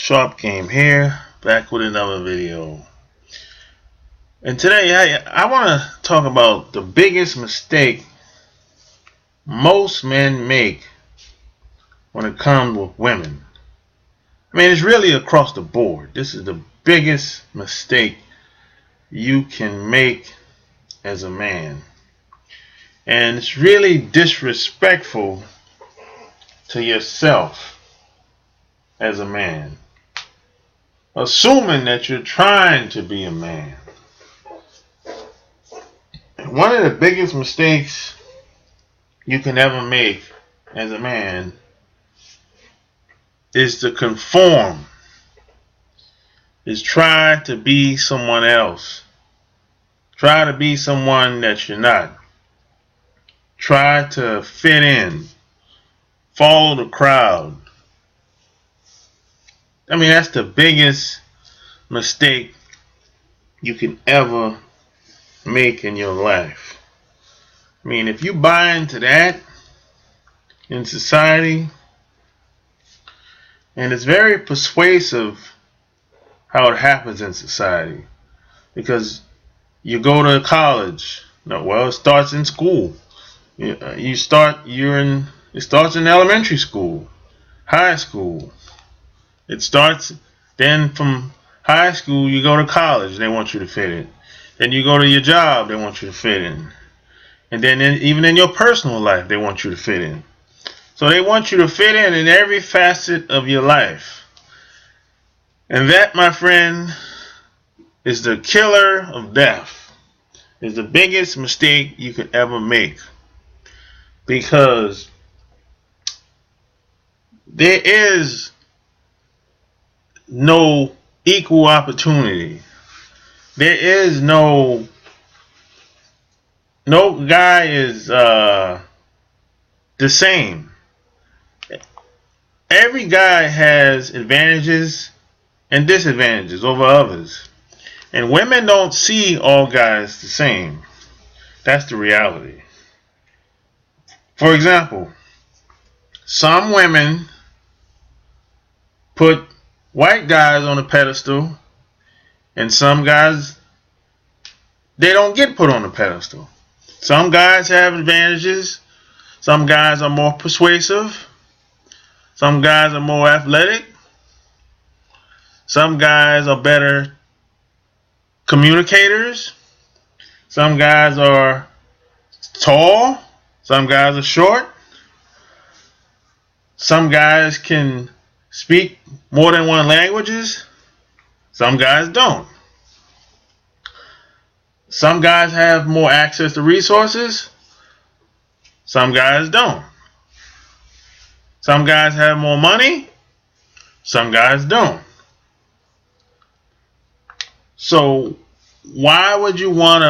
Sharp came here, back with another video. And today I want to talk about the biggest mistake most men make when it comes with women. I mean, it's really across the board. This is the biggest mistake you can make as a man. And it's really disrespectful to yourself as a man. Assuming that you're trying to be a man. One of the biggest mistakes you can ever make as a man is to conform. Is try to be someone else. Try to be someone that you're not. Try to fit in. Follow the crowd. I mean, that's the biggest mistake you can ever make in your life. I mean, if you buy into that in society, and it's very persuasive how it happens in society, because you go to college. No, well, it starts in school. It starts in elementary school, high school. It starts then from high school. You go to college. They want you to fit in. Then you go to your job. They want you to fit in. And then even in your personal life, they want you to fit in. So they want you to fit in every facet of your life. And that, my friend, is the killer of death. Is the biggest mistake you could ever make. Because there is no equal opportunity. There is no guy is the same. Every guy has advantages and disadvantages over others. And women don't see all guys the same. That's the reality. For example, some women put white guys on a pedestal, and some guys, they don't get put on a pedestal. Some guys have advantages. Some guys are more persuasive. Some guys are more athletic. Some guys are better communicators. Some guys are tall. Some guys are short. Some guys can speak more than one languages. Some guys don't. Some guys have more access to resources. Some guys don't. Some guys have more money. Some guys don't. So why would you want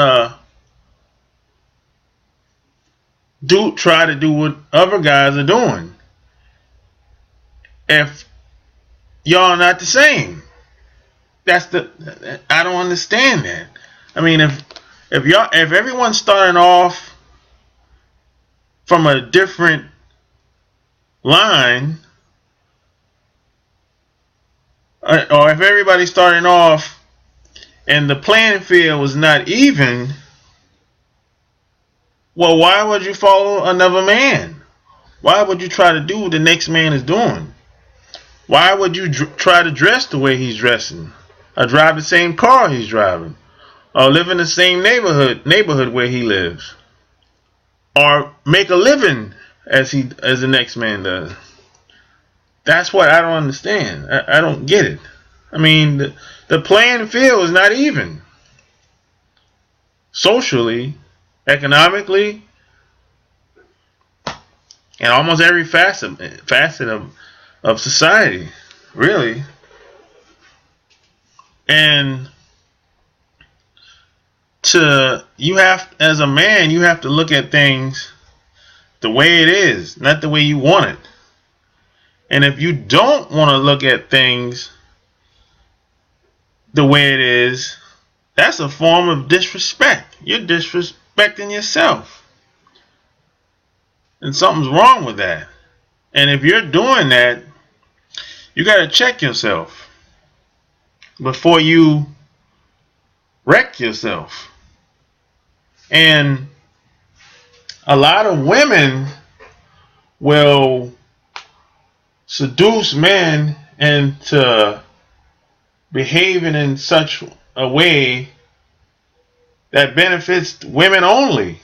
to try to do what other guys are doing if y'all not the same? I don't understand that. I mean, if everyone's starting off from a different line, or if everybody's starting off and the playing field was not even, well, why would you follow another man? Why would you try to do what the next man is doing? Why would you try to dress the way he's dressing, or drive the same car he's driving, or live in the same neighborhood where he lives, or make a living as the next man does? That's what I don't understand. I don't get it. I mean, the playing field is not even. Socially, economically, and almost every facet of society, really. And as a man, you have to look at things the way it is, not the way you want it. And if you don't want to look at things the way it is, that's a form of disrespect. You're disrespecting yourself. And something's wrong with that. And if you're doing that, you got to check yourself. before you wreck yourself. And a lot of women will seduce men into behaving in such a way that benefits women only.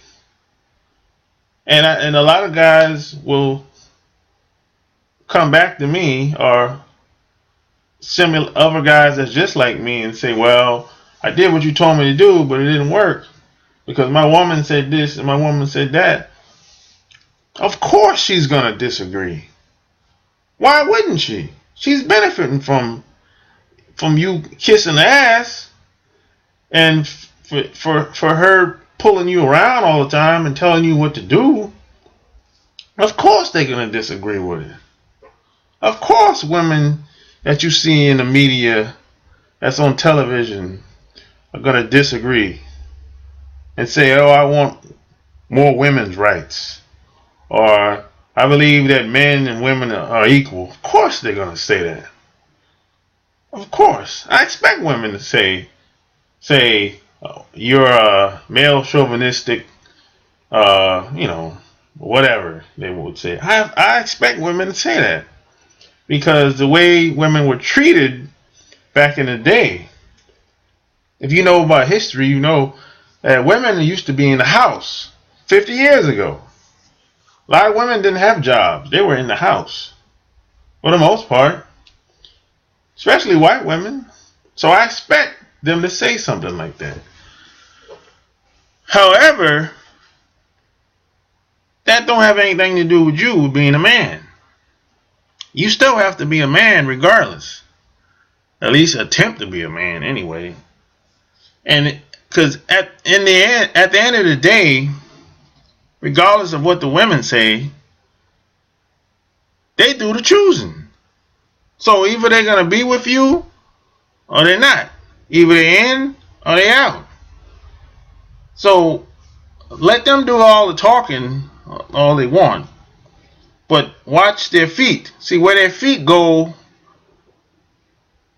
And a lot of guys will come back to me, or similar other guys that's just like me, and say, well, I did what you told me to do, but it didn't work because my woman said this and my woman said that. Of course she's going to disagree. Why wouldn't she? She's benefiting from you kissing the ass, and for her pulling you around all the time and telling you what to do. Of course they're going to disagree with it. Of course women that you see in the media that's on television are going to disagree and say, oh, I want more women's rights, or I believe that men and women are equal. Of course they're going to say that. Of course. I expect women to say you're a male chauvinistic, whatever they would say. I expect women to say that, because the way women were treated back in the day, if you know about history, you know that women used to be in the house 50 years ago. A lot of women didn't have jobs. They were in the house for the most part, especially white women. So I expect them to say something like that. However, that don't have anything to do with you being a man. You still have to be a man regardless. At least attempt to be a man anyway. And because at the end of the day, regardless of what the women say, they do the choosing. So either they're gonna be with you or they're not. Either they're in or they're out. So let them do all the talking all they want, but watch their feet. See where their feet go.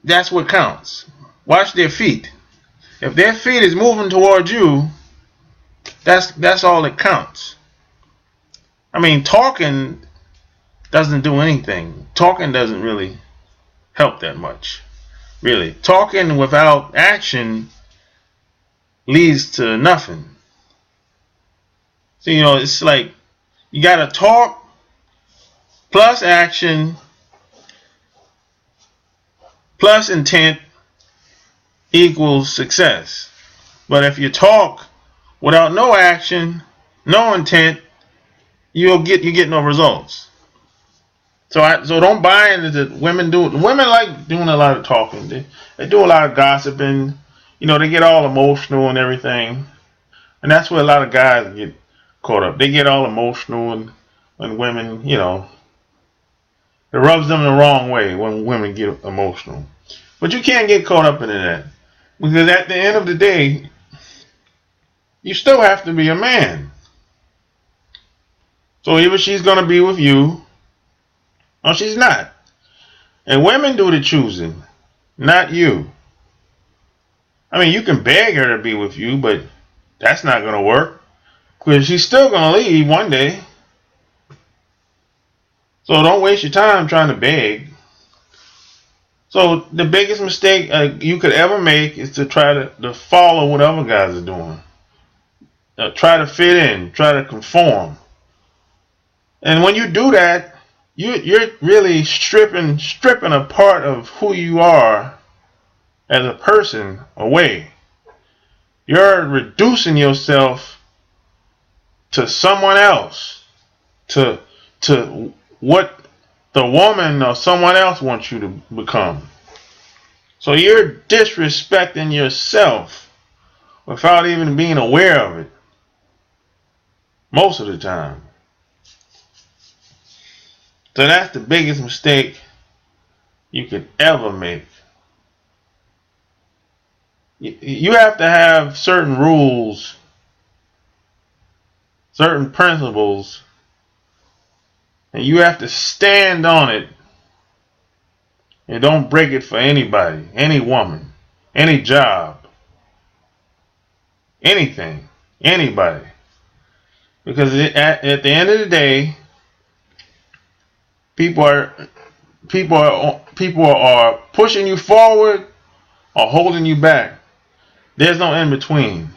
That's what counts. Watch their feet. If their feet is moving towards you, that's all that counts. I mean, talking doesn't do anything. Talking doesn't really help that much. Really. Talking without action leads to nothing. So, it's like you gotta talk plus action plus intent equals success. But if you talk without no action, no intent, you get no results. So don't buy into the women do. Women like doing a lot of talking. They do a lot of gossiping. They get all emotional and everything, and that's where a lot of guys get caught up. They get all emotional, and when women, it rubs them the wrong way when women get emotional. But you can't get caught up in that, because at the end of the day, you still have to be a man. So either she's gonna be with you, or she's not. And women do the choosing, not you. I mean, you can beg her to be with you, but that's not gonna work, because she's still gonna leave one day. So don't waste your time trying to beg. So the biggest mistake you could ever make is to try to follow what other guys are doing. Try to fit in, try to conform. And when you do that, you're really stripping a part of who you are as a person away. You're reducing yourself to someone else, to what the woman or someone else wants you to become. So you're disrespecting yourself without even being aware of it most of the time. So that's the biggest mistake you could ever make. You have to have certain rules, certain principles, and you have to stand on it And don't break it for anybody, any woman, any job, anything, anybody. Because at the end of the day, people are pushing you forward or holding you back. There's no in between.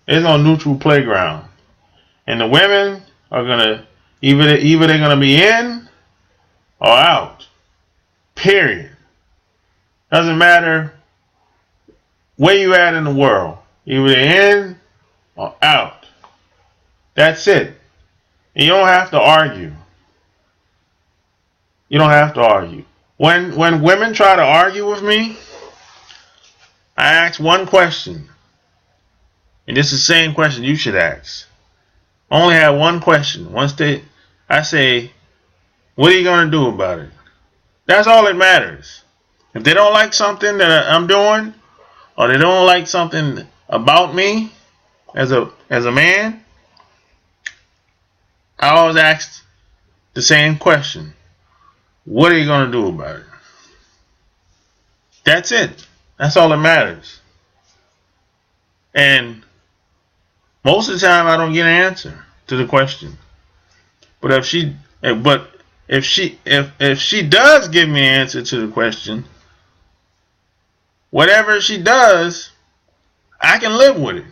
There's no neutral playground. And the women are gonna either they're gonna be in or out. Period. Doesn't matter where you at in the world. Either they're in or out. That's it. And you don't have to argue. You don't have to argue. When women try to argue with me, I ask one question. And this is the same question you should ask. I only have one question. I say, what are you going to do about it? That's all that matters. If they don't like something that I'm doing, or they don't like something about me as a man, I always ask the same question. What are you going to do about it? That's it. That's all that matters. And most of the time I don't get an answer to the question. But if she does give me an answer to the question, whatever she does, I can live with it.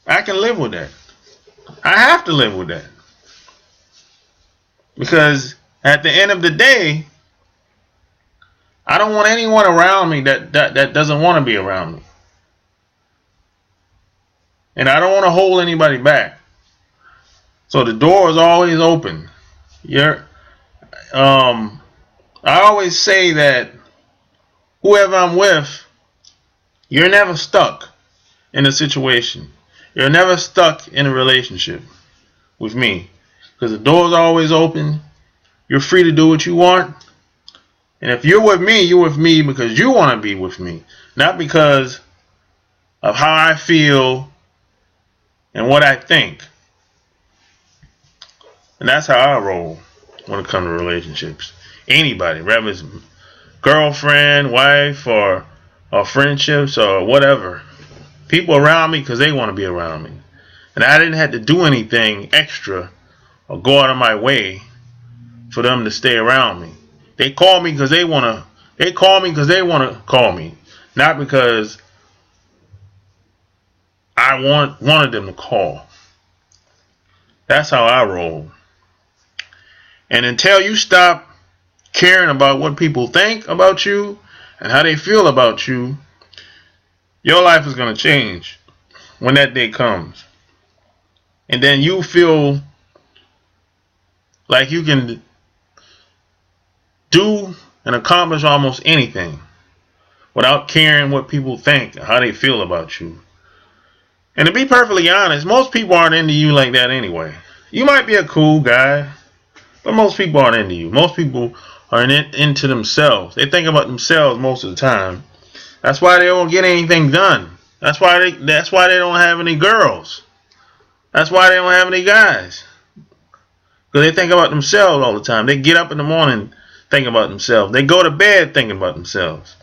I can live with that. I have to live with that. Because at the end of the day, I don't want anyone around me that doesn't want to be around me. And I don't want to hold anybody back. So the door is always open. I always say that whoever I'm with, you're never stuck in a situation. You're never stuck in a relationship with me. Because the door is always open. You're free to do what you want. And if you're with me because you want to be with me. Not because of how I feel and what I think. And that's how I roll when it comes to relationships. Anybody, whether it's girlfriend, wife, or friendships, or whatever. People around me because they want to be around me. And I didn't have to do anything extra or go out of my way for them to stay around me. They call me because they want to. They call me because they want to call me, not because I wanted them to call. That's how I roll. And until you stop caring about what people think about you and how they feel about you, your life is going to change when that day comes. And then you feel like you can do and accomplish almost anything without caring what people think and how they feel about you. And to be perfectly honest, most people aren't into you like that anyway. You might be a cool guy, but most people aren't into you. Most people are into themselves. They think about themselves most of the time. That's why they don't get anything done. That's why they don't have any girls. That's why they don't have any guys. Because they think about themselves all the time. They get up in the morning thinking about themselves. They go to bed thinking about themselves.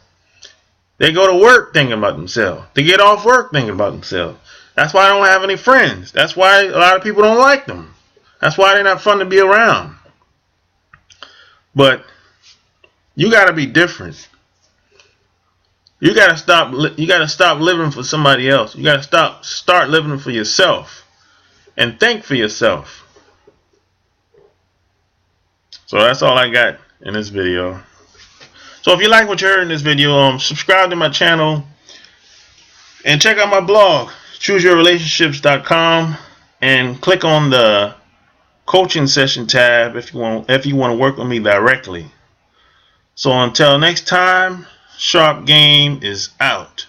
They go to work thinking about themselves. They get off work thinking about themselves. That's why I don't have any friends. That's why a lot of people don't like them. That's why they're not fun to be around. But you got to be different. You got to stop living for somebody else. You got to start living for yourself and think for yourself. So that's all I got in this video. So if you like what you heard in this video, subscribe to my channel and check out my blog, chooseyourrelationships.com, and click on the coaching session tab if you want to work with me directly. So until next time, Sharp Game is out.